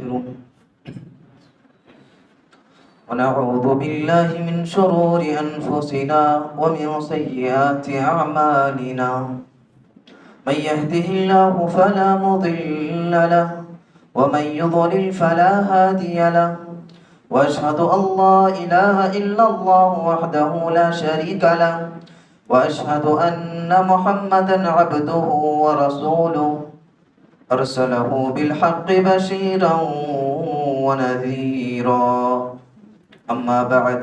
ونستغفره ونعوذ بالله من شرور أنفسنا ومن سيئات أعمالنا من يهده الله فلا مضل له ومن يضلل فلا هادي له وأشهد أن لا إله إلا الله وحده لا شريك له وأشهد أن محمدا عبده ورسوله أرسله بالحق بشيرا ونذيرا أما بعد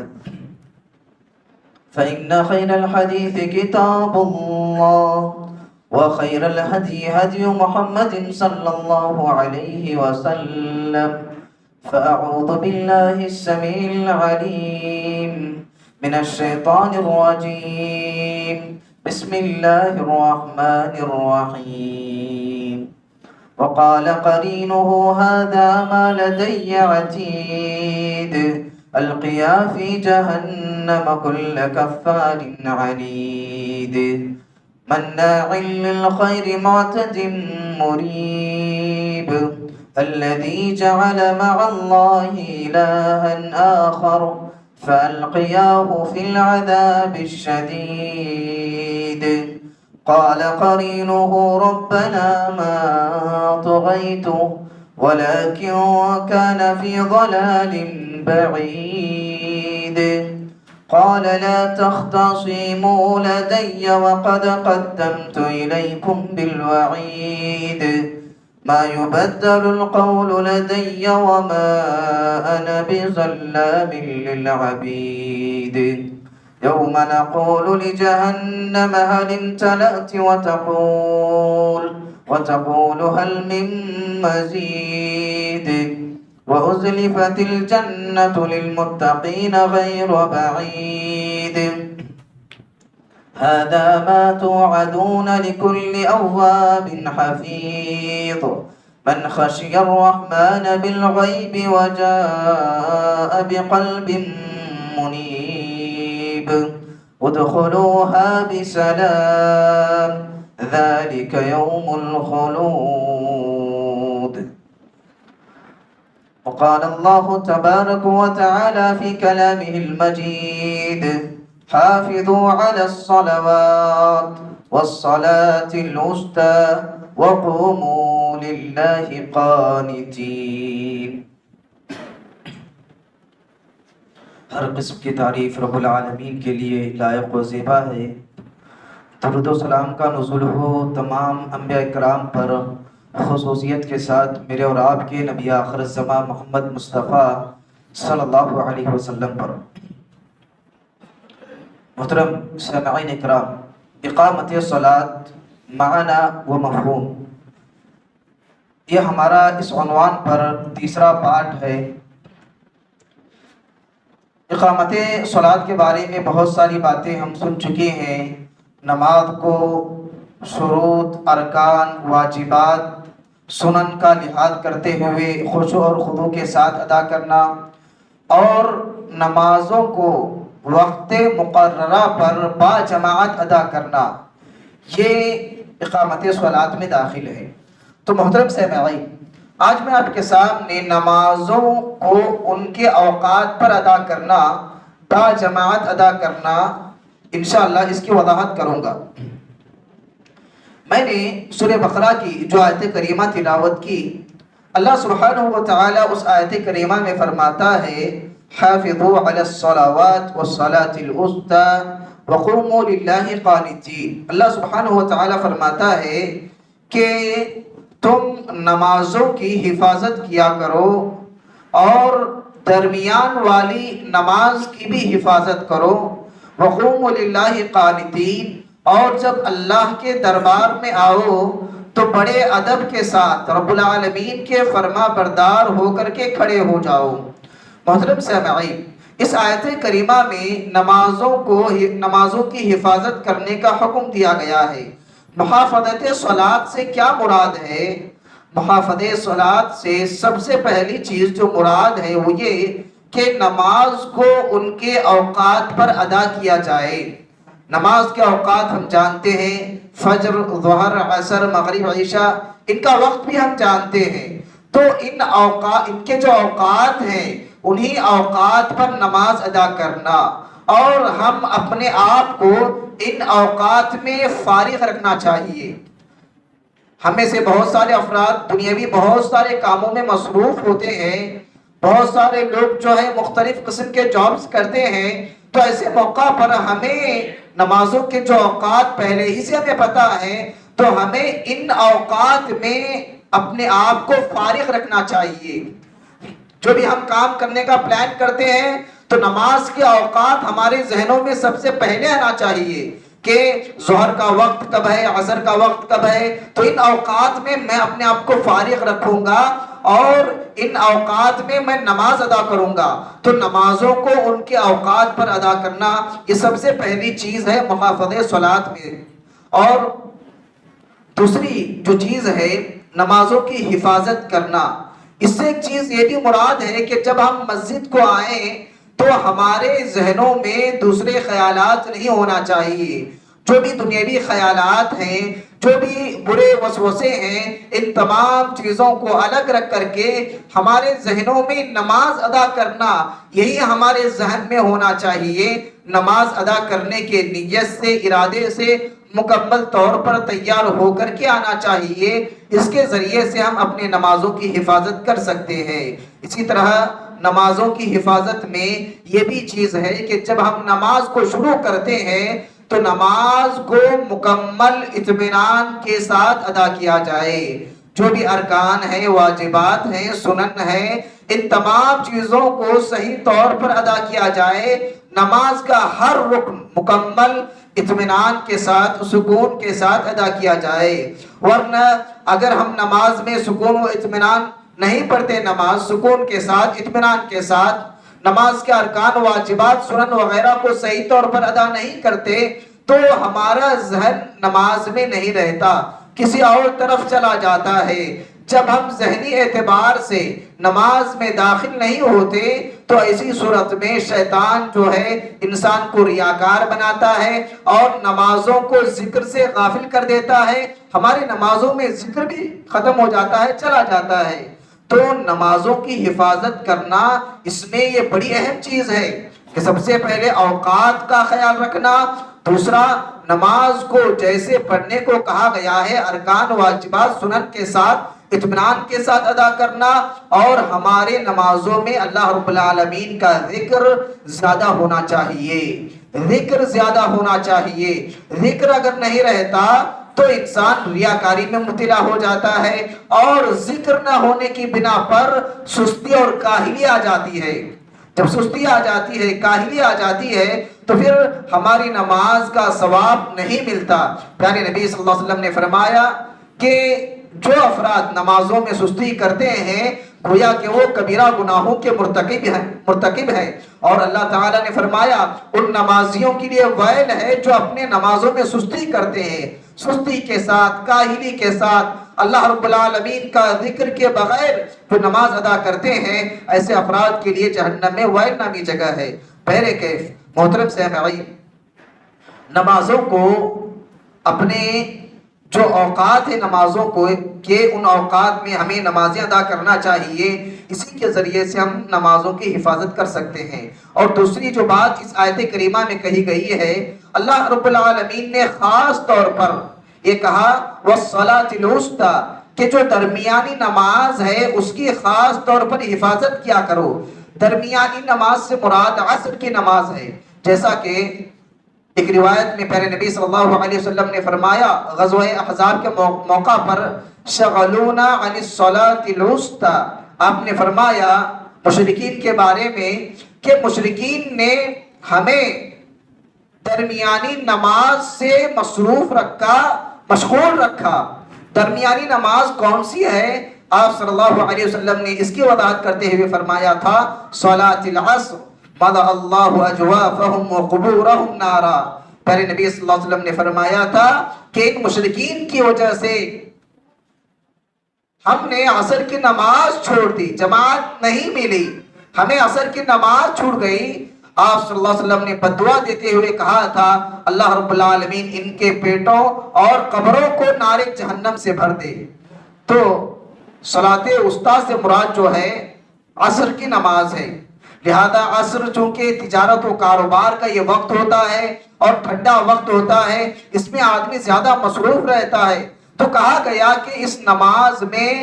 فإن خير الحديث كتاب الله وخير الهدي هدي محمد صلى الله عليه وسلم فأعوذ بالله السميع العليم من الشيطان الرجيم بسم الله الرحمن الرحيم وقال قرينه هذا ما لدي عتيد ألقيا في جهنم كل كفار عنيد مناع للخير معتد مريب الذي جعل مع الله إلها آخر فألقياه في العذاب الشديد قال قرينه ربنا ما طغيته ولكن كان في ضلال بعيد قال لا تختصموا لدي وقد قدمت إليكم بالوعيد ما يبدل القول لدي وما أنا بظلام للعبيد يوم نقول لجهنم هل امتلأت وتقول هل من مزيد وأزلفت الجنة للمتقين غير بعيد هذا ما توعدون لكل أواب حفيظ من خشي الرحمن بالغيب وجاء بقلب منيب ادخلوها بسلام ذلك يوم الخلود. وقال الله تبارك وتعالى في كلامه المجيد حافظوا على الصلوات والصلاة الوسطى وقوموا لله قانتين. ہر قسم کی تعریف رب العالمین کے لیے لائق و زیبا ہے۔ درود و سلام کا نزول ہو تمام انبیاء کرام پر، خصوصیت کے ساتھ میرے اور آپ کے نبی آخر الزمان محمد مصطفیٰ صلی اللہ علیہ وسلم پر۔ محترم سامعین اکرام، اقامت صلاۃ معنی و مفہوم، یہ ہمارا اس عنوان پر تیسرا پارٹ ہے۔ اقامت صلاۃ کے بارے میں بہت ساری باتیں ہم سن چکے ہیں۔ نماز کو شروط، ارکان، واجبات، سنن کا لحاظ کرتے ہوئے خشوع اور خضوع کے ساتھ ادا کرنا، اور نمازوں کو وقت مقررہ پر با جماعت ادا کرنا، یہ اقامت صلاۃ میں داخل ہے۔ تو محترم سامعین، آج میں آپ کے سامنے نمازوں کو ان کے اوقات پر ادا کرنا، با جماعت ادا کرنا، انشاءاللہ اس کی وضاحت کروں گا۔ میں نے سورہ بقرہ کی جو آیت کریمہ تلاوت کی، اللہ سبحانہ و تعالی اس آیت کریمہ میں فرماتا ہے حافظوا علی الصلوات والصلاة الوسطى وقوموا للہ قانتین۔ اللہ سبحانہ و تعالی فرماتا ہے کہ تم نمازوں کی حفاظت کیا کرو اور درمیان والی نماز کی بھی حفاظت کرو، وقوموا للہ قانتین، اور جب اللہ کے دربار میں آؤ تو بڑے ادب کے ساتھ رب العالمین کے فرما بردار ہو کر کے کھڑے ہو جاؤ۔ محترم سامعین، اس آیت کریمہ میں نمازوں کی حفاظت کرنے کا حکم دیا گیا ہے۔ محافظت صلاۃ سے کیا مراد ہے؟ محافظت صلاۃ سے سب سے پہلی چیز جو مراد ہے وہ یہ کہ نماز کو ان کے اوقات پر ادا کیا جائے۔ نماز کے اوقات ہم جانتے ہیں، فجر، ظہر، عصر، مغرب، عشاء، ان کا وقت بھی ہم جانتے ہیں۔ تو ان کے جو اوقات ہیں انہی اوقات پر نماز ادا کرنا، اور ہم اپنے آپ کو ان اوقات میں فارغ رکھنا چاہیے۔ ہمیں سے بہت سارے افراد دنیاوی بہت سارے کاموں میں مصروف ہوتے ہیں، بہت سارے لوگ جو ہے مختلف قسم کے جابز کرتے ہیں، تو ایسے موقع پر ہمیں نمازوں کے جو اوقات پہلے ہی سے ہمیں پتہ ہے، تو ہمیں ان اوقات میں اپنے آپ کو فارغ رکھنا چاہیے۔ جو بھی ہم کام کرنے کا پلان کرتے ہیں تو نماز کے اوقات ہمارے ذہنوں میں سب سے پہلے آنا چاہیے کہ ظہر کا وقت کب ہے، عصر کا وقت کب ہے، تو ان اوقات میں میں اپنے آپ کو فارغ رکھوں گا اور ان اوقات میں میں نماز ادا کروں گا۔ تو نمازوں کو ان کے اوقات پر ادا کرنا یہ سب سے پہلی چیز ہے محافظہ صلاۃ میں۔ اور دوسری جو چیز ہے نمازوں کی حفاظت کرنا، اس سے ایک چیز یہ بھی مراد ہے کہ جب ہم مسجد کو آئیں تو ہمارے ذہنوں میں دوسرے خیالات نہیں ہونا چاہیے۔ جو بھی دنیاوی خیالات ہیں، جو بھی برے وسوسے ہیں، ان تمام چیزوں کو الگ رکھ کر کے ہمارے ذہنوں میں نماز ادا کرنا یہی ہمارے ذہن میں ہونا چاہیے۔ نماز ادا کرنے کے نیت سے، ارادے سے مکمل طور پر تیار ہو کر کے آنا چاہیے۔ اس کے ذریعے سے ہم اپنے نمازوں کی حفاظت کر سکتے ہیں۔ اسی طرح نمازوں کی حفاظت میں یہ بھی چیز ہے کہ جب ہم نماز کو شروع کرتے ہیں تو نماز کو مکمل اطمینان کے ساتھ ادا کیا جائے۔ جو بھی ارکان ہیں، واجبات ہیں، سنن ہیں، ان تمام چیزوں کو صحیح طور پر ادا کیا جائے۔ نماز کا ہر رکن مکمل اطمینان کے ساتھ، سکون کے ساتھ ادا کیا جائے۔ ورنہ اگر ہم نماز میں سکون و اطمینان نہیں پڑھتے، نماز سکون کے ساتھ، اطمینان کے ساتھ نماز کے ارکان، واجبات، سنن وغیرہ کو صحیح طور پر ادا نہیں کرتے تو ہمارا ذہن نماز میں نہیں رہتا، کسی اور طرف چلا جاتا ہے۔ جب ہم ذہنی اعتبار سے نماز میں داخل نہیں ہوتے تو ایسی صورت میں شیطان جو ہے انسان کو ریاکار بناتا ہے اور نمازوں کو ذکر سے غافل کر دیتا ہے۔ ہماری نمازوں میں ذکر بھی ختم ہو جاتا ہے، چلا جاتا ہے۔ تو نمازوں کی حفاظت کرنا اس میں یہ بڑی اہم چیز ہے کہ سب سے پہلے اوقات کا خیال رکھنا، دوسرا نماز کو جیسے پڑھنے کو کہا گیا ہے ارکان، واجبات، سنن کے ساتھ اطمینان کے ساتھ ادا کرنا، اور ہمارے نمازوں میں اللہ رب العالمین کا ذکر زیادہ ہونا چاہیے۔ ذکر زیادہ ہونا چاہیے۔ ذکر اگر نہیں رہتا تو انسان ریاکاری میں مبتلا ہو جاتا ہے، اور ذکر نہ ہونے کی بنا پر سستی اور کاہلی آ جاتی ہے۔ جب سستی آ جاتی ہے، کاہلی آ جاتی ہے تو پھر ہماری نماز کا ثواب نہیں ملتا۔ پیارے نبی صلی اللہ علیہ وسلم نے فرمایا کہ جو افراد نمازوں میں سستی کرتے ہیں گویا کہ وہ کبیرہ گناہوں کے مرتکب ہیں، اور اللہ تعالیٰ نے فرمایا ان نمازیوں کے لیے ویل ہے جو اپنے نمازوں میں سستی کرتے ہیں۔ سستی کے ساتھ، کاہلی کے ساتھ، اللہ رب العالمین کا ذکر کے بغیر جو نماز ادا کرتے ہیں، ایسے افراد کے لیے جہنم میں ویل نامی جگہ ہے۔ بہرکیف محترم سامعین، نمازوں کو اپنے جو اوقات ہیں نمازوں کو کہ ان اوقات میں ہمیں نمازیں ادا کرنا چاہیے، اسی کے ذریعے سے ہم نمازوں کی حفاظت کر سکتے ہیں۔ اور دوسری جو بات اس آیت کریمہ میں کہی گئی ہے، اللہ رب العالمین نے خاص طور پر یہ کہا وَالصَّلَاةِ الْوُسْطَىٰ کہ جو درمیانی نماز ہے اس کی خاص طور پر حفاظت کیا کرو۔ درمیانی نماز سے مراد عصر کی نماز ہے، جیسا کہ ایک روایت میں پیارے نبی صلی اللہ علیہ وسلم نے فرمایا غزوہ احزاب کے موقع پر شغلونا عن الصلاة الوسطى، آپ نے فرمایا مشرکین کے بارے میں کہ مشرکین نے ہمیں درمیانی نماز سے مصروف رکھا، مشغول رکھا۔ درمیانی نماز کون سی ہے؟ آپ صلی اللہ علیہ وسلم نے اس کی وضاحت کرتے ہوئے فرمایا تھا صلاة العصر مَلَأَ اللَّهُ أَجْوَافَهُمْ وَقُبُورَهُمْ نَارًا۔ پیارے نبی صلی اللہ علیہ وسلم نے فرمایا تھا کہ ان مشرکین کی وجہ سے ہم نے عصر کی نماز چھوڑ دی، جماعت نہیں ملی، ہمیں عصر کی نماز چھوٹ گئی۔ آپ صلی اللہ علیہ وسلم نے بددعا دیتے ہوئے کہا تھا اللہ رب العالمین ان کے پیٹوں اور قبروں کو نار جہنم سے بھر دے۔ تو صلاۃ وسطیٰ سے مراد جو ہے عصر کی نماز ہے، لہذا عصر چونکہ تجارت و کاروبار کا یہ وقت ہوتا ہے اور ٹھنڈا وقت ہوتا ہے، اس میں آدمی زیادہ مصروف رہتا ہے، تو کہا گیا کہ اس نماز میں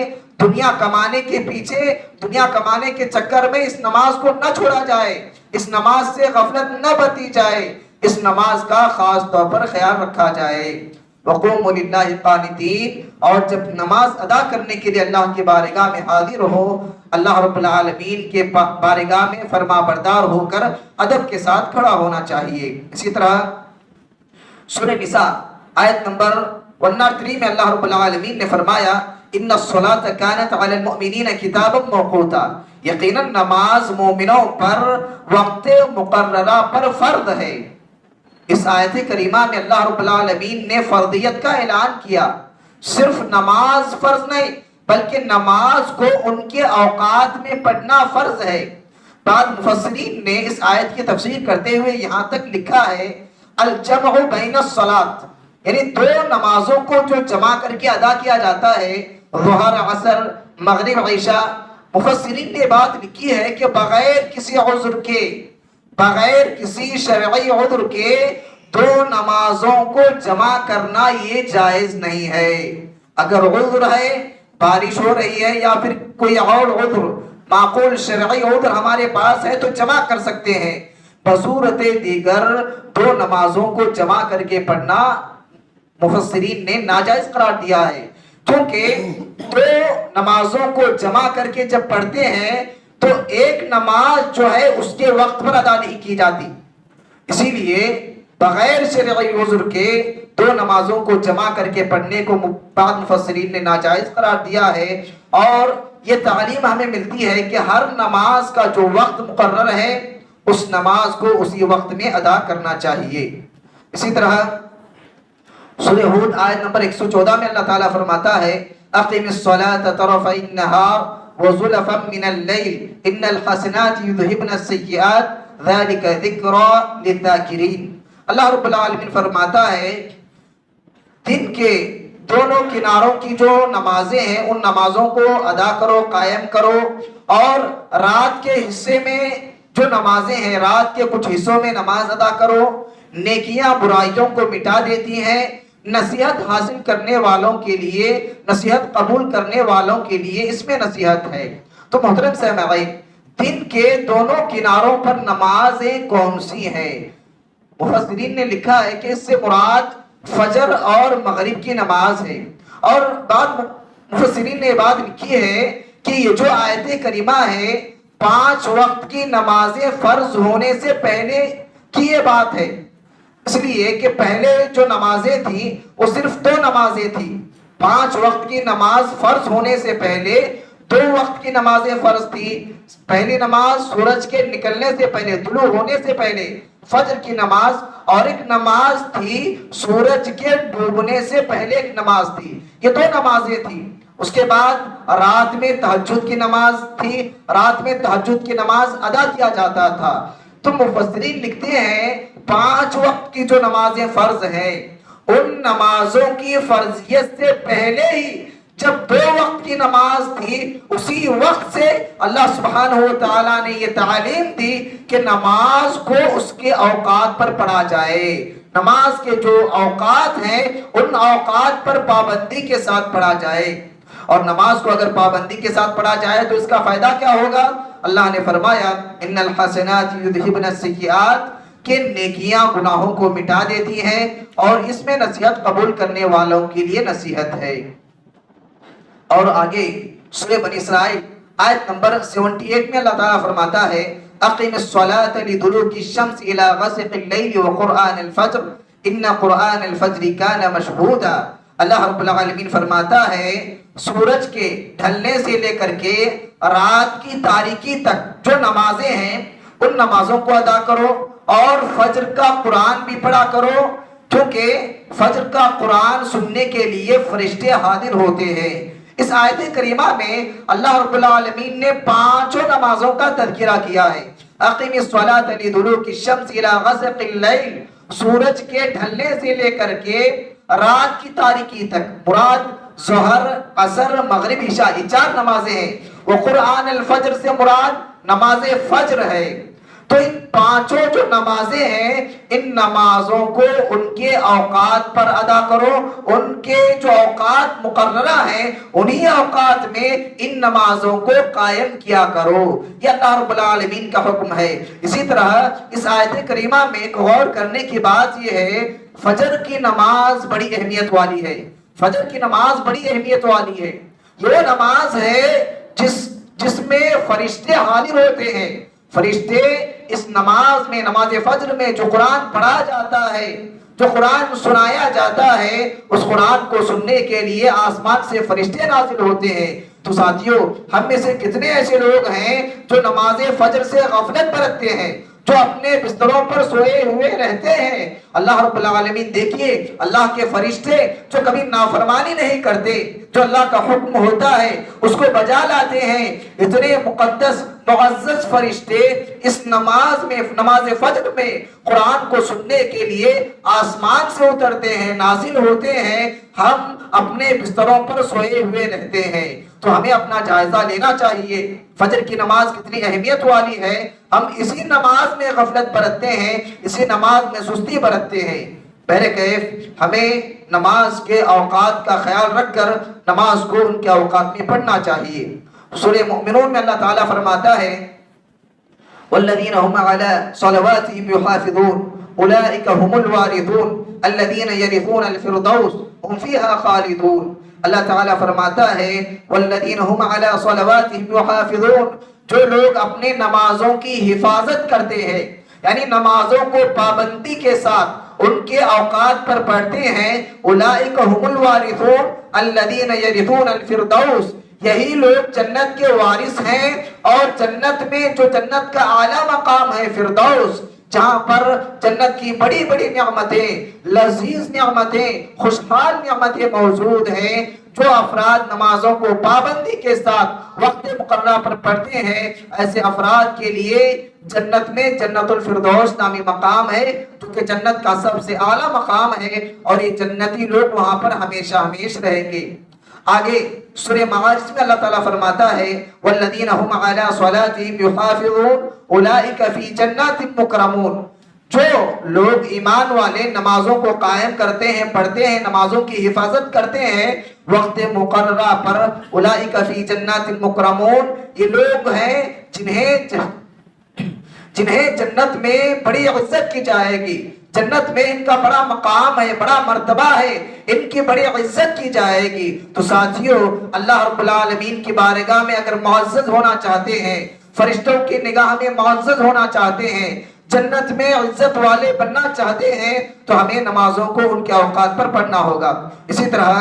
دنیا کمانے کے پیچھے، دنیا کمانے کے چکر میں اس نماز کو نہ چھوڑا جائے، اس نماز سے غفلت نہ برتی جائے، اس نماز کا خاص طور پر خیال رکھا جائے۔ وَقُومُوا لِلَّهِ قَانِتِينَ، اور جب نماز ادا کرنے کے لیے اللہ کی بارگاہ میں حاضر ہو، اللہ رب العالمین کے بارگاہ میں فرما بردار ہو کر ادب کے ساتھ کھڑا ہونا چاہیے۔ اسی طرح سورہ نساء آیت نمبر 103 میں اللہ رب العالمین نے فرمایا ان الصلاۃ کانت علی المؤمنین کتابا موقوتا، یقیناً نماز مومنوں پر وقت مقررہ پر فرض ہے۔ اس آیت کریمہ میں اللہ رب العالمین نے فرضیت کا اعلان کیا، صرف نماز فرض نہیں بلکہ نماز کو ان کے اوقات میں پڑھنا فرض ہے۔ بعض مفسرین نے اس آیت کی تفسیر کرتے ہوئے یہاں تک لکھا ہے الجمع بین الصلاۃ، یعنی دو نمازوں کو جو جمع کر کے ادا کیا جاتا ہے، ظہر عصر مغرب عشاء، مفسرین نے بات لکھی ہے کہ بغیر کسی عذر کے، بغیر کسی شرعی عذر کے دو نمازوں کو جمع کرنا یہ جائز نہیں ہے۔ اگر عذر ہے، بارش ہو رہی ہے یا پھر کوئی اور عذر، معقول شرعی عذر ہمارے پاس ہے تو جمع کر سکتے ہیں، بصورت دیگر دو نمازوں کو جمع کر کے پڑھنا مفسرین نے ناجائز قرار دیا ہے، کیونکہ دو نمازوں کو جمع کر کے جب پڑھتے ہیں تو ایک نماز جو ہے اس کے وقت پر ادا نہیں کی جاتی، اسی لیے بغیر شرعی عذر کے دو نمازوں کو جمع کر کے پڑھنے کو بعض مفسرین نے ناجائز قرار دیا ہے۔ اور یہ تعلیم ہمیں ملتی ہے کہ ہر نماز کا جو وقت مقرر ہے اس نماز کو اسی وقت میں ادا کرنا چاہیے۔ اسی طرح سورہ ہود آیت نمبر 114 میں اللہ تعالیٰ فرماتا ہے اقم الصلاة طرفی النہار وزلفا من اللیل ان الحسنات یذہبن السیئات ذلک ذکری للذاکرین۔ اللہ رب العالمین فرماتا ہے دن کے دونوں کناروں کی جو نمازیں ہیں ان نمازوں کو ادا کرو، قائم کرو، اور رات کے حصے میں جو نمازیں ہیں، رات کے کچھ حصوں میں نماز ادا کرو، نیکیاں برائیوں کو مٹا دیتی ہیں، نصیحت حاصل کرنے والوں کے لیے، نصیحت قبول کرنے والوں کے لیے اس میں نصیحت ہے۔ تو محترم سامعین، دن کے دونوں کناروں پر نمازیں کون سی ہیں؟ مفسرین نے لکھا ہے کہ اس سے مراد فجر اور مغرب کی نماز ہے، اور بعض مفسرین نے بات لکھی ہے کہ یہ جو آیت کریمہ ہے 5 وقت کی نمازیں فرض ہونے سے پہلے کی یہ بات ہے، اس لیے کہ پہلے جو نمازیں تھیں وہ صرف 2 نمازیں تھیں، 5 وقت کی نماز فرض ہونے سے پہلے 2 وقت کی نمازیں فرض تھی۔ پہلی نماز سورج کے نکلنے سے پہلے، طلوع ہونے سے پہلے فجر کی نماز، اور ایک نماز تھی سورج کے ڈوبنے سے پہلے ایک نماز تھی، یہ 2 نمازیں تھیں۔ اس کے بعد رات میں تہجد کی نماز تھی، رات میں تہجد کی نماز ادا کیا جاتا تھا۔ تو مفسرین لکھتے ہیں 5 وقت کی جو نمازیں فرض ہیں ان نمازوں کی فرضیت سے پہلے ہی جب 2 وقت کی نماز تھی اسی وقت سے اللہ سبحانہ و تعالیٰ نے یہ تعلیم دی کہ نماز کو اس کے اوقات پر پڑھا جائے، نماز کے جو اوقات ہیں ان اوقات پر پابندی کے ساتھ پڑھا جائے۔ اور نماز کو اگر پابندی کے ساتھ پڑھا جائے تو اس کا فائدہ کیا ہوگا؟ اللہ نے فرمایا ان الحسنات یذہبن السیئات، کہ نیکیاں گناہوں کو مٹا دیتی ہیں، اور اس میں نصیحت قبول کرنے والوں کے لیے نصیحت ہے۔ اور آگے سورہ بنی اسرائیل آیت نمبر 78 میں اللہ تعالیٰ فرماتا ہے اقم الصلاة لدلوک الشمس الى غسق اللیل وقرآن الفجر ان قرآن الفجر کان مشہودا۔ اللہ رب العالمین فرماتا ہے سورج کے ڈھلنے سے لے کر کے رات کی تاریکی تک جو نمازیں ہیں ان نمازوں کو ادا کرو، اور فجر کا قرآن بھی پڑھا کرو، کیونکہ فجر کا قرآن سننے کے لیے فرشتے حاضر ہوتے ہیں۔ اس آیت کریمہ میں اللہ رب العالمین نے 5 نمازوں کا تذکرہ کیا ہے۔ اقیم الصلاۃ لدلوک الشمس الی غسق اللیل، سورج کے ڈھلنے سے لے کر کے رات کی تاریکی تک، مراد ظہر، عصر، مغرب، عشاء، یہ 4 نمازیں ہیں۔ وہ قرآن الفجر سے مراد نماز فجر ہے۔ تو ان 5 جو نمازیں ہیں، ان نمازوں کو ان کے اوقات پر ادا کرو، ان کے جو اوقات مقررہ ہیں انہی اوقات میں ان نمازوں کو قائم کیا کرو، یہ اللہ رب العالمین کا حکم ہے۔ اسی طرح اس آیت کریمہ میں ایک غور کرنے کی بات یہ ہے، فجر کی نماز بڑی اہمیت والی ہے، فجر کی نماز بڑی اہمیت والی ہے۔ یہ نماز ہے جس میں فرشتے حاضر ہوتے ہیں۔ فرشتے اس نماز میں، نماز فجر میں جو قرآن پڑھا جاتا ہے، جو قرآن سنایا جاتا ہے، اس قرآن کو سننے کے لیے آسمان سے فرشتے نازل ہوتے ہیں۔ تو ساتھیو، ہم میں سے کتنے ایسے لوگ ہیں جو نماز فجر سے غفلت برتتے ہیں، جو اپنے بستروں پر سوئے ہوئے رہتے ہیں؟ اللہ رب العالمین دیکھیے، اللہ کے فرشتے جو کبھی نافرمانی نہیں کرتے، جو اللہ کا حکم ہوتا ہے اس کو بجا لاتے ہیں، اتنے مقدس معزز فرشتے اس نماز میں، نماز فجر میں قرآن کو سننے کے لیے آسمان سے اترتے ہیں، نازل ہوتے ہیں۔ ہم اپنے بستروں پر سوئے ہوئے رہتے ہیں۔ تو ہمیں اپنا جائزہ لینا چاہیے، فجر کی نماز کتنی اہمیت والی ہے۔ ہم اسی نماز میں غفلت برتتے ہیں، اسی نماز میں سستی برتتے ہیں۔ بہرکیف ہمیں نماز کے اوقات کا خیال رکھ کر نماز کو ان کے اوقات میں پڑھنا چاہیے۔ سورہ مومنون میں اللہ تعالیٰ فرماتا ہے والذین هم علی صلواتهم یحافظون اولئک هم الوارثون الذین یرثون الفردوس هم فیہا خالدون۔ اللہ تعالیٰ فرماتا ہے والذین هم علی صلواتهم یحافظون، جو لوگ اپنے نمازوں کی حفاظت کرتے ہیں، یعنی نمازوں کو پابندی کے ساتھ ان کے اوقات پر پڑھتے ہیں، اولئک هم الوارثون الذین یرثون الفردوس، یہی لوگ جنت کے وارث ہیں، اور جنت میں جو جنت کا اعلیٰ مقام ہے فردوس، جہاں پر جنت کی بڑی بڑی نعمتیں، لذیذ نعمتیں، خوشحال نعمتیں موجود ہیں۔ جو افراد نمازوں کو پابندی کے ساتھ وقت مقررہ پر پڑھتے ہیں، ایسے افراد کے لیے جنت میں جنت الفردوس نامی مقام ہے، جو کہ جنت کا سب سے اعلیٰ مقام ہے، اور یہ جنتی لوگ وہاں پر ہمیشہ ہمیش رہیں گے۔ آگے سورہ معارج میں اللہ تعالیٰ فرماتا ہے والذین هم علی صلاتهم یحافظون اولئک فی جنات مکرمون، جو لوگ ایمان والے نمازوں کو قائم کرتے ہیں، پڑھتے ہیں، نمازوں کی حفاظت کرتے ہیں وقت مقررہ پر، اولئک فی جنات مکرمون، یہ لوگ ہیں جنہیں جنت میں بڑی عزت کی جائے گی، جنت میں ان کا بڑا مقام ہے، بڑا مرتبہ ہے، ان کی بڑی عزت کی جائے گی۔ تو ساتھیو، اللہ رب العالمین کی بارگاہ میں اگر معزز ہونا چاہتے ہیں، فرشتوں کی نگاہ میں معزز ہونا چاہتے ہیں، جنت میں عزت والے بننا چاہتے ہیں، تو ہمیں نمازوں کو ان کے اوقات پر پڑھنا ہوگا۔ اسی طرح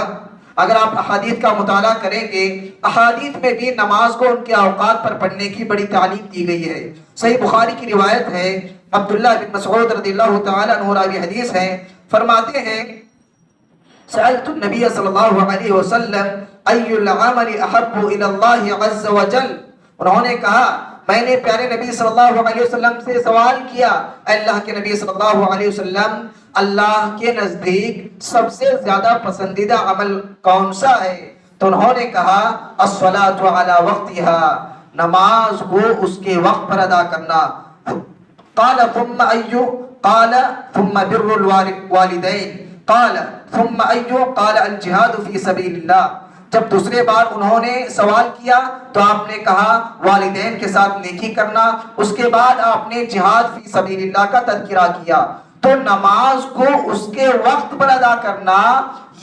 اگر آپ احادیث کا مطالعہ کریں گے، احادیث میں بھی نماز کو ان کے اوقات پر پڑھنے کی بڑی تعلیم دی گئی ہے۔ صحیح بخاری کی روایت ہے، عبداللہ بن مسعود رضی اللہ تعالیٰ عنہ راوی حدیث ہے، فرماتے ہیں سألت النبی صلی اللہ علیہ وسلم ای العمل احب الی اللہ عز وجل، انہوں نے کہا، میں نے پیارے نبی صلی اللہ علیہ وسلم سے سوال کیا، اے اللہ کے نبی صلی اللہ علیہ وسلم، اللہ کے نزدیک سب سے زیادہ پسندیدہ عمل کون سا ہے؟ تو انہوں نے کہا الصلاۃ علی وقتها، نماز کو اس کے وقت پر ادا کرنا۔ قال ثم ایو؟ قال ثم بر الوالدین، قال ثم ایو؟ قال الجہاد فی سبیل اللہ۔ جب دوسرے بار انہوں نے سوال کیا تو آپ نے کہا والدین کے ساتھ نیکی کرنا، اس کے بعد آپ نے جہاد فی سبیل اللہ کا تذکرہ کیا۔ تو نماز کو اس کے وقت پر ادا کرنا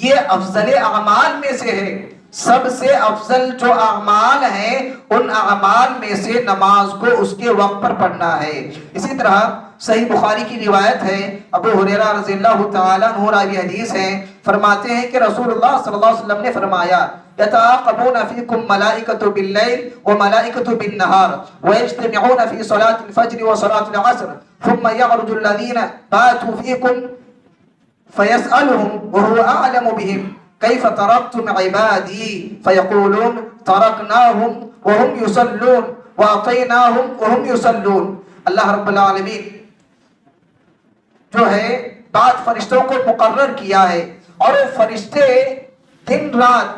یہ افضل اعمال میں سے ہے، سب سے افضل جو اعمال ہیں ان اعمال میں سے نماز کو اس کے وقت پر پڑھنا ہے۔ اسی طرح صحیح بخاری کی روایت ہے، ابو ہریرہ رضی اللہ تعالیٰ عنہ راوی حدیث ہیں، فرماتے ہیں کہ رسول اللہ صلی اللہ علیہ وسلم نے فرمایا یتعاقبون فیکم ملائکۃ باللیل وملائکۃ بالنہار ویجتمعون فی صلاة الفجر وصلاة العصر ثم یعرج الذین باتوا فیکم فیسألهم وهو اعلم بهم کیف ترکتم عبادی فیقولون ترکناہم وهم یصلون واعطیناہم وهم یصلون۔ اللہ رب العالمین جو ہے بعض فرشتوں کو مقرر کیا ہے، اور وہ فرشتے دن رات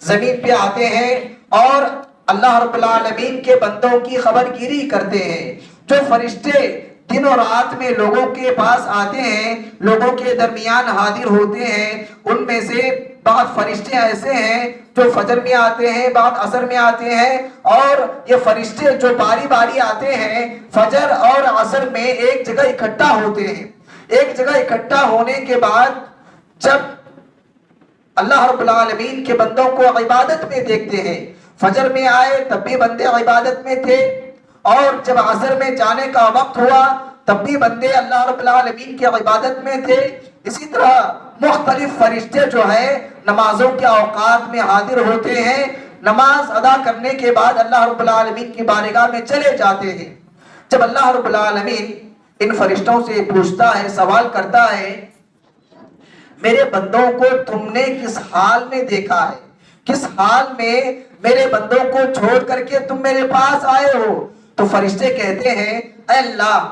زمین پہ آتے ہیں اور اللہ رب العالمین کے بندوں کی خبر گیری کرتے ہیں۔ جو فرشتے دن اور رات میں لوگوں کے پاس آتے ہیں، لوگوں کے درمیان حاضر ہوتے ہیں، ان میں سے بعض فرشتے ایسے ہیں جو فجر میں آتے ہیں، بعض عصر میں آتے ہیں، اور یہ فرشتے جو باری باری آتے ہیں فجر اور عصر میں ایک جگہ اکٹھا ہوتے ہیں۔ ایک جگہ اکٹھا ہونے کے بعد جب اللہ رب العالمین کے بندوں کو عبادت میں دیکھتے ہیں، فجر میں آئے تب بھی بندے عبادت میں تھے، اور جب عصر میں جانے کا وقت ہوا تب بھی بندے اللہ رب العالمین کی عبادت میں تھے۔ اسی طرح مختلف فرشتے جو ہے نمازوں کے اوقات میں حاضر ہوتے ہیں، نماز ادا کرنے کے بعد اللہ رب العالمین کی بارگاہ میں چلے جاتے ہیں۔ جب اللہ رب العالمین ان فرشتوں سے پوچھتا ہے، سوال کرتا ہے، میرے بندوں کو تم نے کس حال میں دیکھا ہے؟ کس حال میں میرے بندوں کو چھوڑ کر کے تم میرے پاس آئے ہو؟ تو فرشتے کہتے ہیں، اے اللہ،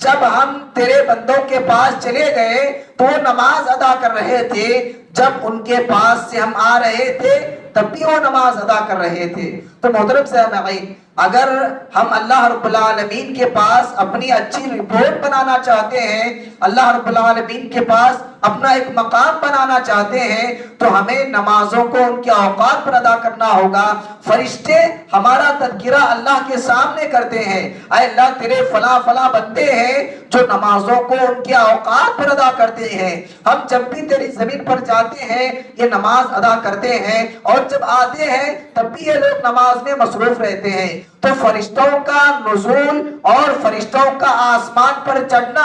جب ہم تیرے بندوں کے پاس چلے گئے تو وہ نماز ادا کر رہے تھے، جب ان کے پاس سے ہم آ رہے تھے تب بھی وہ نماز ادا کر رہے تھے۔ تو محترم سامعین، اگر ہم اللہ رب العالمین کے پاس اپنی اچھی رپورٹ بنانا چاہتے ہیں، اللہ رب العالمین کے پاس اپنا ایک مقام بنانا چاہتے ہیں، تو ہمیں نمازوں کو ان کے اوقات پر ادا کرنا ہوگا۔ فرشتے ہمارا تذکرہ اللہ کے سامنے کرتے ہیں، اے اللہ تیرے فلاں فلاں بندے ہیں جو نمازوں کو ان کے اوقات پر ادا کرتے ہیں، ہم جب بھی تیری زمین پر جاتے ہیں یہ نماز ادا کرتے ہیں، اور جب آتے ہیں تب بھی یہ لوگ نماز میں مصروف رہتے ہیں۔ تو فرشتوں کا نزول اور فرشتوں کا آسمان پر چڑھنا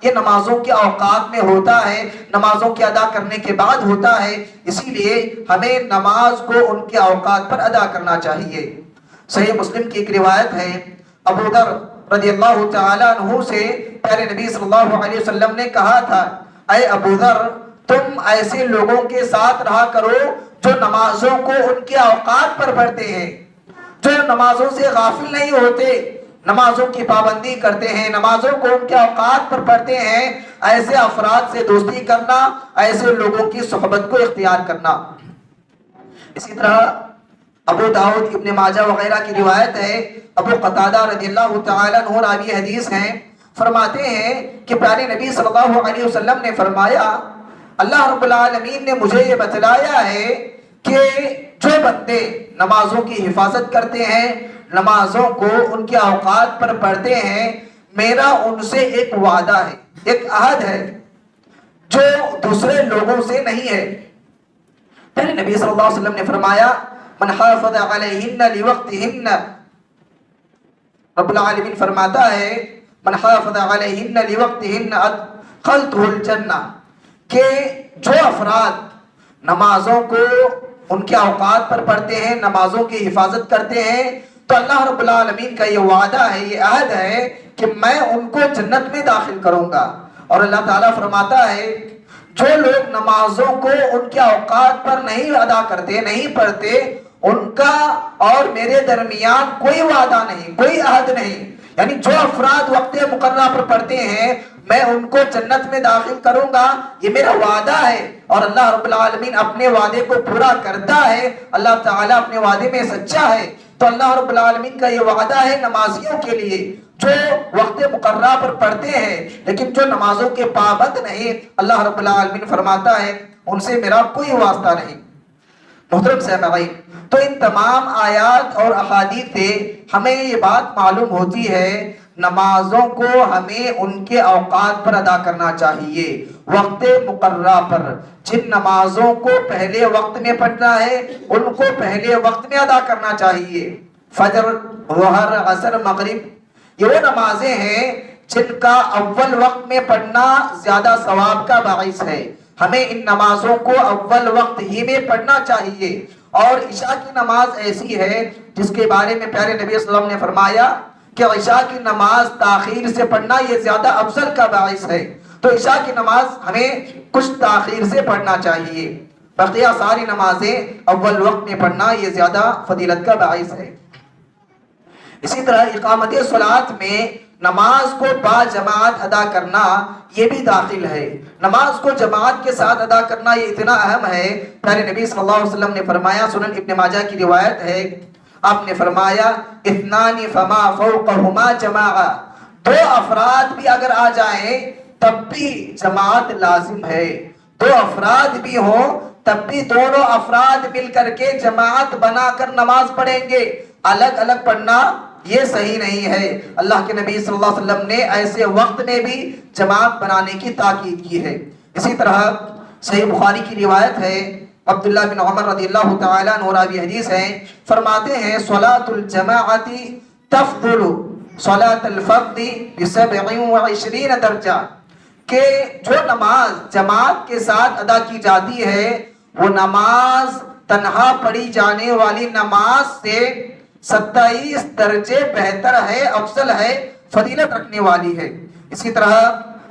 یہ نمازوں کے اوقات میں ہوتا ہے، نمازوں کے ادا کرنے کے بعد ہوتا ہے، اسی لیے ہمیں نماز کو ان کے اوقات پر ادا کرنا چاہیے۔ صحیح مسلم کی ایک روایت ہے، ابو ذر رضی اللہ تعالیٰ عنہ سے پیارے نبی صلی اللہ علیہ وسلم نے کہا تھا، اے ابو ذر، تم ایسے لوگوں کے ساتھ رہا کرو جو نمازوں کو ان کے اوقات پر پڑھتے ہیں، جو نمازوں سے غافل نہیں ہوتے، نمازوں کی پابندی کرتے ہیں، نمازوں کو ان کے اوقات پر پڑھتے ہیں۔ ایسے افراد سے دوستی کرنا، ایسے لوگوں کی صحبت کو اختیار کرنا۔ اسی طرح ابو داؤد، ابن ماجہ وغیرہ کی روایت ہے، ابو قتادہ رضی اللہ تعالیٰ عنہ راوی حدیث ہیں، فرماتے ہیں کہ پیارے نبی صلی اللہ علیہ وسلم نے فرمایا، اللہ رب العالمین نے مجھے یہ بتلایا ہے کہ جو بندے نمازوں کی حفاظت کرتے ہیں، نمازوں کو ان کے اوقات پر پڑھتے ہیں، میرا ان سے ایک وعدہ ہے، ایک عہد ہے جو دوسرے لوگوں سے نہیں ہے۔ پہلے نبی صلی اللہ علیہ وسلم نے فرمایا، من حافظ علیہن لوقتہن، رب العالمین فرماتا ہے، من حافظ علیہن لوقتہن ادخلتہ الجنہ، کہ جو افراد نمازوں کو ان کے اوقات پر پڑھتے ہیں، نمازوں کی حفاظت کرتے ہیں، تو اللہ رب العالمین کا یہ وعدہ ہے، یہ عہد ہے کہ میں ان کو جنت میں داخل کروں گا۔ اور اللہ تعالیٰ فرماتا ہے، جو لوگ نمازوں کو ان کے اوقات پر نہیں ادا کرتے، نہیں پڑھتے، ان کا اور میرے درمیان کوئی وعدہ نہیں، کوئی عہد نہیں، یعنی جو افراد وقت مقررہ پر پڑھتے ہیں میں ان کو جنت میں داخل کروں گا، یہ میرا وعدہ ہے۔ اور اللہ رب العالمین اپنے وعدے کو پورا کرتا ہے، اللہ تعالیٰ اپنے وعدے میں سچا ہے۔ تو اللہ رب العالمین کا یہ وعدہ ہے نمازیوں کے لیے جو وقت مقررہ پر پڑھتے ہیں لیکن جو نمازوں کے پابند نہیں، اللہ رب العالمین فرماتا ہے ان سے میرا کوئی واسطہ نہیں۔ محترم سامعین، تو ان تمام آیات اور احادیث سے ہمیں یہ بات معلوم ہوتی ہے، نمازوں کو ہمیں ان کے اوقات پر ادا کرنا چاہیے، وقت مقررہ پر۔ جن نمازوں کو پہلے وقت میں پڑھنا ہے ان کو پہلے وقت میں ادا کرنا چاہیے۔ فجر، ظہر، عصر، مغرب، یہ وہ نمازیں ہیں جن کا اول وقت میں پڑھنا زیادہ ثواب کا باعث ہے۔ ہمیں ان نمازوں کو اول وقت ہی میں پڑھنا چاہیے۔ اور عشاء کی نماز ایسی ہے جس کے بارے میں پیارے نبی صلی اللہ علیہ وسلم نے فرمایا کہ عشاء کی نماز تاخیر سے پڑھنا یہ زیادہ افضل کا باعث ہے۔ تو عشاء کی نماز ہمیں کچھ تاخیر سے پڑھنا چاہیے، بقیہ ساری نمازیں اول وقت میں پڑھنا یہ زیادہ فضیلت کا باعث ہے۔ اسی طرح اقامت صلاۃ میں نماز کو با جماعت ادا کرنا یہ بھی داخل ہے۔ نماز کو جماعت کے ساتھ ادا کرنا یہ اتنا اہم ہے، پیارے نبی صلی اللہ علیہ وسلم نے فرمایا، سنن ابن ماجہ کی روایت ہے، آپ نے فرمایا اثنان فما فوقہما جماعہ، دو افراد بھی اگر آ جائیں تب بھی جماعت لازم ہے، دو افراد بھی ہوں تب بھی دونوں افراد مل کر کے جماعت بنا کر نماز پڑھیں گے، الگ الگ پڑھنا یہ صحیح نہیں ہے۔ اللہ کے نبی صلی اللہ علیہ وسلم نے ایسے وقت میں بھی جماعت بنانے کی تاکید کی ہے۔ اسی طرح صحیح بخاری کی روایت ہے، عبداللہ بن عمر رضی اللہ تعالیٰ عنہ راوی حدیث ہیں، فرماتے ہیں صلاۃ الجماعت تفضل صلاۃ الفرد ب27 درجہ، کہ جو نماز جماعت کے ساتھ ادا کی جاتی ہے وہ نماز تنہا پڑھی جانے والی نماز سے 27 درجے بہتر ہے، افضل ہے، فضیلت رکھنے والی ہے۔ اسی طرح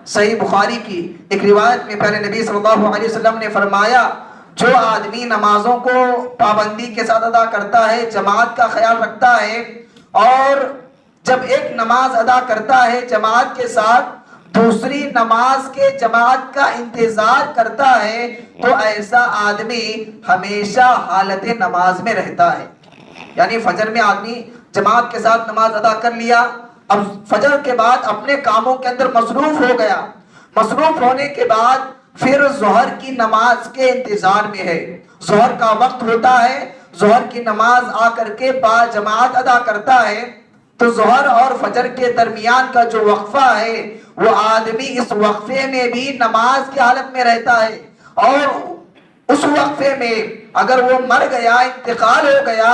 صحیح بخاری کی ایک روایت میں پیارے نبی صلی اللہ علیہ وسلم نے فرمایا، جو آدمی نمازوں کو پابندی کے ساتھ ادا کرتا ہے، جماعت کا خیال رکھتا ہے، اور جب ایک نماز ادا کرتا ہے جماعت کے ساتھ، دوسری نماز کے جماعت کا انتظار کرتا ہے، تو ایسا آدمی ہمیشہ حالت نماز میں رہتا ہے۔ یعنی فجر میں آدمی جماعت کے ساتھ نماز ادا کر لیا، اب فجر کے بعد اپنے کاموں کے اندر مصروف ہو گیا، مصروف ہونے کے بعد پھر ظہر کی نماز کے انتظار میں ہے، ظہر کا وقت ہوتا ہے، ظہر کی نماز آ کر کے با جماعت ادا کرتا ہے، تو ظہر اور فجر کے درمیان کا جو وقفہ ہے وہ آدمی اس وقفے میں بھی نماز کی حالت میں رہتا ہے، اور اس وقفے میں اگر وہ مر گیا، انتقال ہو گیا،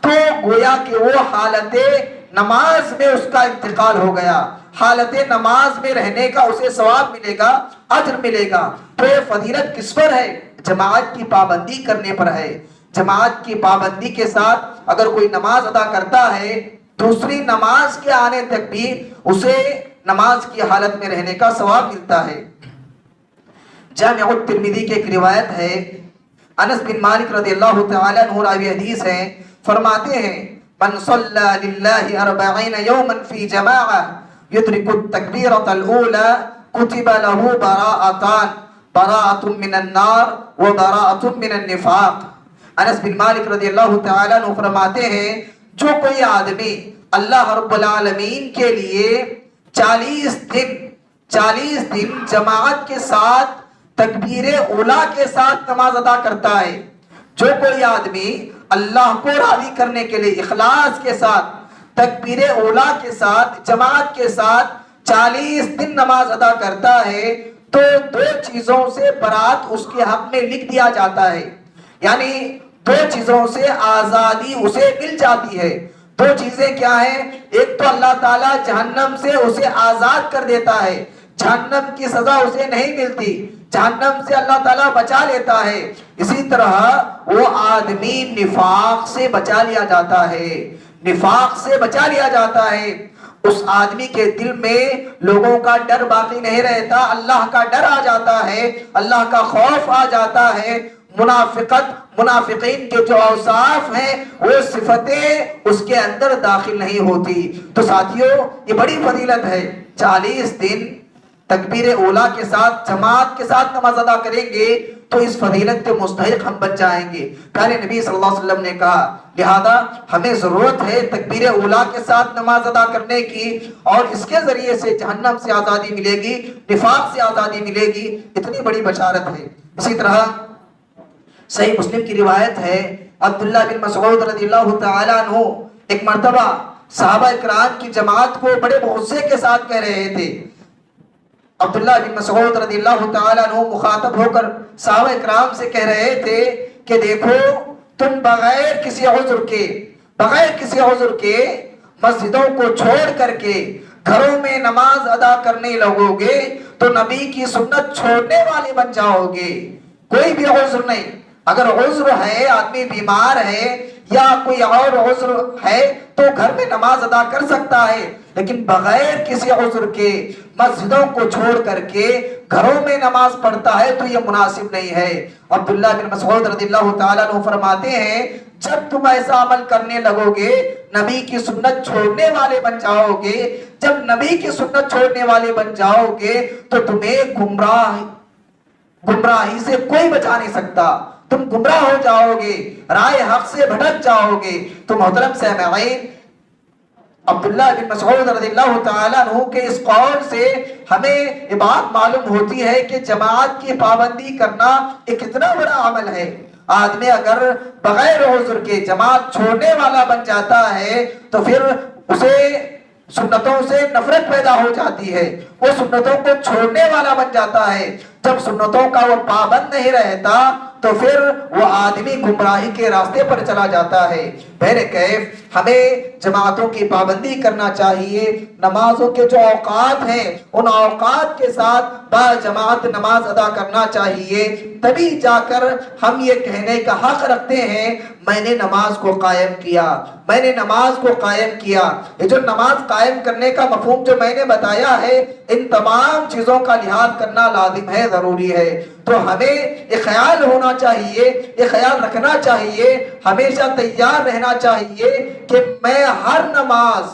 تو گویا کہ وہ حالت نماز میں اس کا انتقال ہو گیا، حالت نماز میں رہنے کا اسے ثواب ملے گا، اجر ملے گا۔ تو یہ فضیلت کس پر ہے؟ جماعت کی پابندی کرنے پر ہے۔ جماعت کی پابندی کے ساتھ اگر کوئی نماز ادا کرتا ہے، دوسری نماز کے آنے تک بھی اسے نماز کی حالت میں رہنے کا ثواب ملتا ہے۔ جامع الترمذی کی ایک روایت ہے، انس بن مالک رضی اللہ تعالیٰ عنہ راوی حدیث ہیں، فرماتے ہیں من صلی للہ 40 یوما فی جماعہ یدرک التکبیرۃ الاولی کتب له براءتان، براءۃ من النار و براءۃ من النفاق۔ انس بن مالک رضی اللہ تعالیٰ عنہ فرماتے ہیں، جو کوئی آدمی اللہ رب العالمین کے لیے 40 دن جماعت کے ساتھ تکبیر اولا کے ساتھ نماز ادا کرتا ہے، جو کوئی آدمی اللہ کو راضی کرنے کے لیے اخلاص کے ساتھ تکبیر اولا کے ساتھ جماعت کے ساتھ 40 دن نماز ادا کرتا ہے، تو دو چیزوں سے برات اس کے حق میں لکھ دیا جاتا ہے، یعنی دو چیزوں سے آزادی اسے مل جاتی ہے۔ دو چیزیں کیا ہیں؟ ایک تو اللہ تعالیٰ جہنم سے اسے آزاد کر دیتا ہے، جہنم کی سزا اسے نہیں ملتی، جہنم سے اللہ تعالیٰ بچا لیتا ہے۔ اسی طرح وہ آدمی نفاق سے بچا لیا جاتا ہے، نفاق سے بچا لیا جاتا ہے۔ اس آدمی کے دل میں لوگوں کا ڈر باقی نہیں رہتا، اللہ کا ڈر آ جاتا ہے، اللہ کا خوف آ جاتا ہے۔ منافقین کے جو اوصاف ہیں وہ صفتیں اس کے اندر داخل نہیں ہوتی۔ تو ساتھیوں، یہ بڑی فضیلت ہے، 40 دن تکبیر اولا کے ساتھ جماعت کے ساتھ نماز ادا کریں گے تو اس فضیلت کے مستحق ہم بن جائیں گے۔ پیارے نبی صلی اللہ علیہ وسلم نے کہا، لہذا ہمیں ضرورت ہے تکبیر اولا کے ساتھ نماز ادا کرنے کی، اور اس کے ذریعے سے جہنم سے آزادی ملے گی، نفاق سے آزادی ملے گی، اتنی بڑی بشارت ہے۔ اسی طرح صحیح مسلم کی روایت ہے، عبداللہ بن مسعود رضی اللہ تعالیٰ عنہ ایک مرتبہ صحابہ اکرام کی جماعت کو بڑے غصے کے ساتھ کہہ رہے تھے۔ عبداللہ بن مسعود رضی اللہ تعالیٰ عنہ مخاطب ہو کر صحابہ اکرام سے کہہ رہے تھے کہ دیکھو، تم بغیر کسی عذر کے مسجدوں کو چھوڑ کر کے گھروں میں نماز ادا کرنے لگو گے تو نبی کی سنت چھوڑنے والے بن جاؤ گے۔ کوئی بھی عذر نہیں، اگر عذر ہے، آدمی بیمار ہے یا کوئی اور عذر ہے تو گھر میں نماز ادا کر سکتا ہے، لیکن بغیر کسی عذر کے مسجدوں کو چھوڑ کر کے گھروں میں نماز پڑھتا ہے تو یہ مناسب نہیں ہے۔ عبداللہ بن مسعود رضی اللہ تعالیٰ عنہ فرماتے ہیں جب تم ایسا عمل کرنے لگو گے، نبی کی سنت چھوڑنے والے بن جاؤ گے، جب نبی کی سنت چھوڑنے والے بن جاؤ گے تو تمہیں گمراہی سے کوئی بچا نہیں سکتا، تم گمراہ ہو جاؤ گے، رائے حق سے بھٹک جاؤ گے۔ تو محترم سامعین، عبداللہ بن مسعود رضی اللہ تعالیٰ عنہ کے اس قول سے ہمیں یہ بات معلوم ہوتی ہے کہ جماعت کی پابندی کرنا ایک اتنا بڑا عمل ہے۔ آدمی اگر بغیر عذر کے جماعت چھوڑنے والا بن جاتا ہے تو پھر اسے سنتوں سے نفرت پیدا ہو جاتی ہے، وہ سنتوں کو چھوڑنے والا بن جاتا ہے۔ جب سنتوں کا وہ پابند نہیں رہتا تو پھر وہ آدمی گمراہی کے راستے پر چلا جاتا ہے۔ بہرکیف ہمیں جماعتوں کی پابندی کرنا چاہیے، نمازوں کے جو اوقات ہیں ان اوقات کے ساتھ با جماعت نماز ادا کرنا چاہیے، تبھی جا کر ہم یہ کہنے کا حق رکھتے ہیں میں نے نماز کو قائم کیا، میں نے نماز کو قائم کیا۔ یہ جو نماز قائم کرنے کا مفہوم جو میں نے بتایا ہے، ان تمام چیزوں کا لحاظ کرنا لازم ہے، ضروری ہے۔ تو ہمیں یہ خیال ہونا چاہیے، یہ خیال رکھنا چاہیے، ہمیشہ تیار رہنا چاہیے کہ میں ہر نماز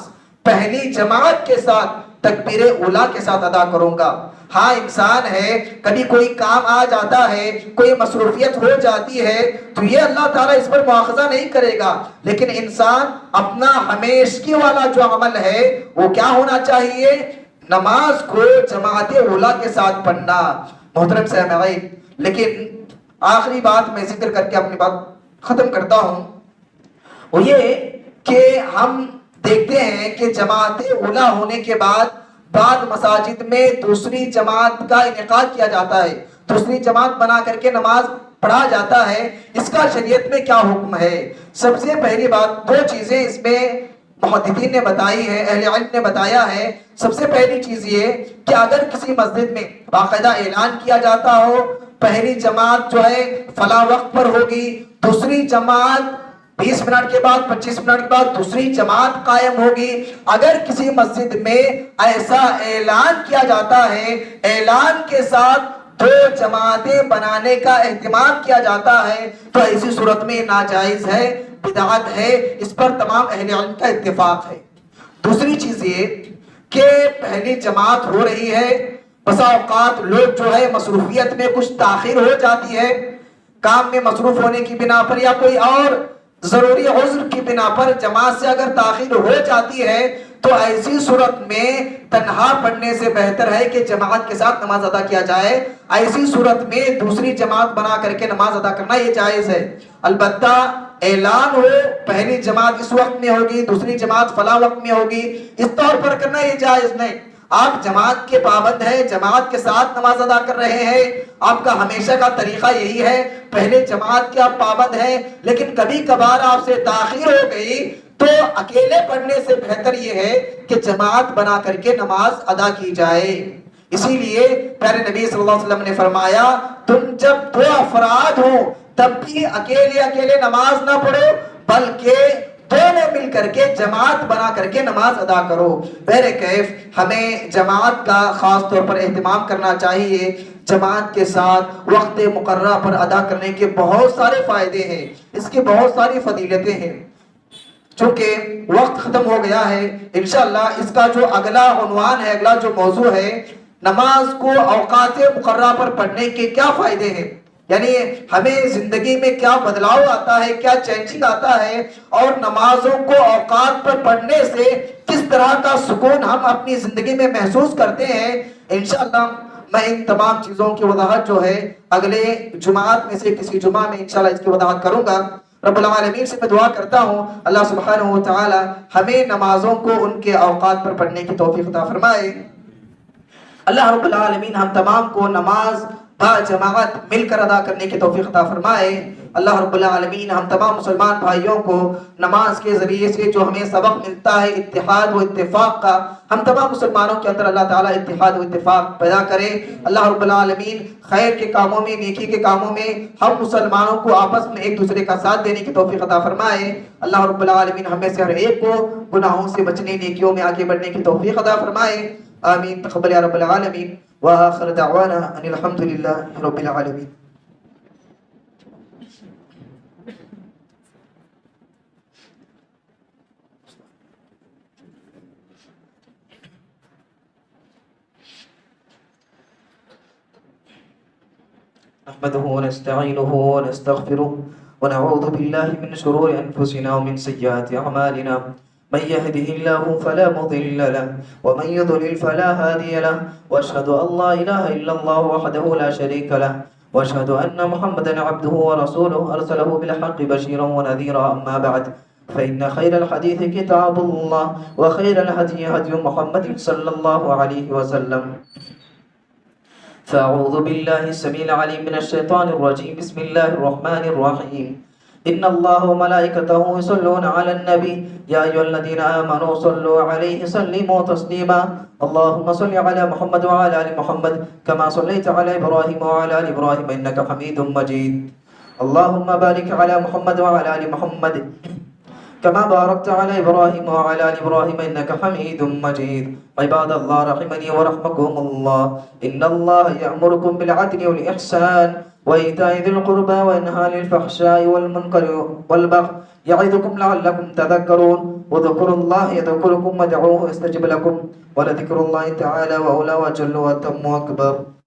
پہلی جماعت کے ساتھ تکبیر اولیٰ کے ساتھ ادا کروں گا۔ ہاں انسان ہے، کبھی کوئی کام آ جاتا ہے، کوئی مصروفیت ہو جاتی ہے تو یہ اللہ تعالیٰ اس پر مواخذہ نہیں کرے گا، لیکن انسان اپنا ہمیشگی والا جو عمل ہے وہ کیا ہونا چاہیے؟ نماز کو جماعت اولیٰ کے ساتھ پڑھنا۔ محترم سامعین، لیکن آخری بات میں ذکر کر کے اپنی بات ختم کرتا ہوں، وہ یہ کہ ہم دیکھتے ہیں کہ جماعت اولیٰ ہونے کے بعد بعض مساجد میں دوسری جماعت کا انعقاد کیا جاتا ہے، دوسری جماعت بنا کر کے نماز پڑھا جاتا ہے۔ اس کا شریعت میں کیا حکم ہے؟ سب سے پہلی بات، دو چیزیں اس میں محدثین نے بتائی ہے، اہل علم نے بتایا ہے۔ سب سے پہلی چیز یہ کہ اگر کسی مسجد میں باقاعدہ اعلان کیا جاتا ہو پہلی جماعت جو ہے فلاں وقت پر ہوگی، دوسری جماعت 20 منٹ کے بعد 25 منٹ کے بعد دوسری جماعت قائم ہوگی، اگر کسی مسجد میں ایسا اعلان کیا جاتا ہے، اعلان کے ساتھ دو جماعتیں بنانے کا اہتمام کیا جاتا ہے، تو ایسی صورت میں ناجائز ہے، بدعت ہے، اس پر تمام اہل علم کا اتفاق ہے۔ دوسری چیز یہ کہ پہلی جماعت ہو رہی ہے، بسا اوقات لوگ جو ہے مصروفیت میں کچھ تاخیر ہو جاتی ہے، کام میں مصروف ہونے کی بنا پر یا کوئی اور ضروری عذر کی بنا پر جماعت سے اگر تاخیر ہو جاتی ہے تو ایسی صورت میں تنہا پڑھنے سے بہتر ہے کہ جماعت کے ساتھ نماز ادا کیا جائے۔ ایسی صورت میں دوسری جماعت بنا کر کے نماز ادا کرنا یہ جائز ہے، البتہ اعلان ہو پہلی جماعت اس وقت میں ہوگی، دوسری جماعت فلاں وقت میں ہوگی، اس طور پر کرنا یہ جائز نہیں۔ آپ جماعت کے پابند ہیں، جماعت کے ساتھ نماز ادا کر رہے ہیں، آپ کا ہمیشہ کا طریقہ یہی ہے، پہلے جماعت کے آپ پابند ہیں، لیکن کبھی کبھار آپ سے تاخیر ہو گئی تو اکیلے پڑھنے سے بہتر یہ ہے کہ جماعت بنا کر کے نماز ادا کی جائے۔ اسی لیے پیارے نبی صلی اللہ علیہ وسلم نے فرمایا تم جب دو افراد ہو تب بھی اکیلے نماز نہ پڑھو، بلکہ دونوں مل کر کے جماعت بنا کر کے نماز ادا کرو۔ بہرکیف ہمیں جماعت کا خاص طور پر اہتمام کرنا چاہیے۔ جماعت کے ساتھ وقت مقررہ پر ادا کرنے کے بہت سارے فائدے ہیں، اس کی بہت ساری فضیلتیں ہیں۔ چونکہ وقت ختم ہو گیا ہے، انشاءاللہ اس کا جو اگلا عنوان ہے، اگلا جو موضوع ہے، نماز کو اوقات مقررہ پر پڑھنے کے کیا فائدے ہیں، یعنی ہمیں زندگی میں کیا بدلاؤ آتا ہے، کیا چینجنگ آتا ہے، اور نمازوں کو اوقات پر پڑھنے سے کس طرح کا سکون ہم اپنی زندگی میں محسوس کرتے ہیں۔ انشاءاللہ میں ان تمام چیزوں کی وضاحت جو ہے اگلے جمعات میں سے کسی جمعہ میں انشاءاللہ اس کی وضاحت کروں گا۔ رب العالمین سے میں دعا کرتا ہوں اللہ سبحانہ و تعالی ہمیں نمازوں کو ان کے اوقات پر پڑھنے کی توفیق عطا فرمائے۔ اللہ رب العالمین ہم تمام کو نماز با جماعت مل کر ادا کرنے کی توفیق عطا فرمائے۔ اللہ رب العالمین ہم تمام مسلمان بھائیوں کو نماز کے ذریعے سے جو ہمیں سبق ملتا ہے اتحاد و اتفاق کا، ہم تمام مسلمانوں کے اندر اللہ تعالیٰ اتحاد و اتفاق پیدا کرے۔ اللہ رب العالمین خیر کے کاموں میں، نیکی کے کاموں میں ہم مسلمانوں کو آپس میں ایک دوسرے کا ساتھ دینے کی توفیق عطا فرمائے۔ اللہ رب العالمین ہمیں سے ہر ایک کو گناہوں سے بچنے، نیکیوں میں آگے بڑھنے کی توفیق عطا فرمائے۔ آمین تقبل یا رب العالمین۔ وآخر دعوانا ان الحمد للہ رب العالمین۔ نحمده ونستعينه ونستغفره ونعوذ بالله من شرور أنفسنا ومن سيئات أعمالنا، من يهده الله فلا مضل له ومن يضلل فلا هادي له، وأشهد أن لا إله إلا الله وحده لا شريك له، وأشهد أن محمدا عبده ورسوله أرسله بالحق بشيرا ونذيرا. أما بعد، فإن خير الحديث كتاب الله، وخير الهدي هدي محمد صلى الله عليه وسلم. فأعوذ بالله السميع العليم من الشيطان الرجيم. بسم الله الرحمن الرحيم. إن الله وملائكته يصلون على النبي يا أيها الذين آمنوا صلوا عليه وسلموا تسليما. اللهم صل على محمد وعلى آل محمد كما صليت على إبراهيم وعلى آل إبراهيم إنك حميد مجيد. اللهم بارك على محمد وعلى آل محمد كما باركت على إبراهيم وعلى آل إبراهيم إنك حميد مجيد. عباد الله رحمني ورحمكم الله، إن الله يأمركم بالعدل والإحسان وإيتاء ذي القربى وينهى عن الفحشاء والمنكر والبغي يعظكم لعلكم تذكرون. واذكروا الله يذكركم وادعوه يستجب لكم، ولذكر الله تعالى وأولى وجل وأتم وأكبر.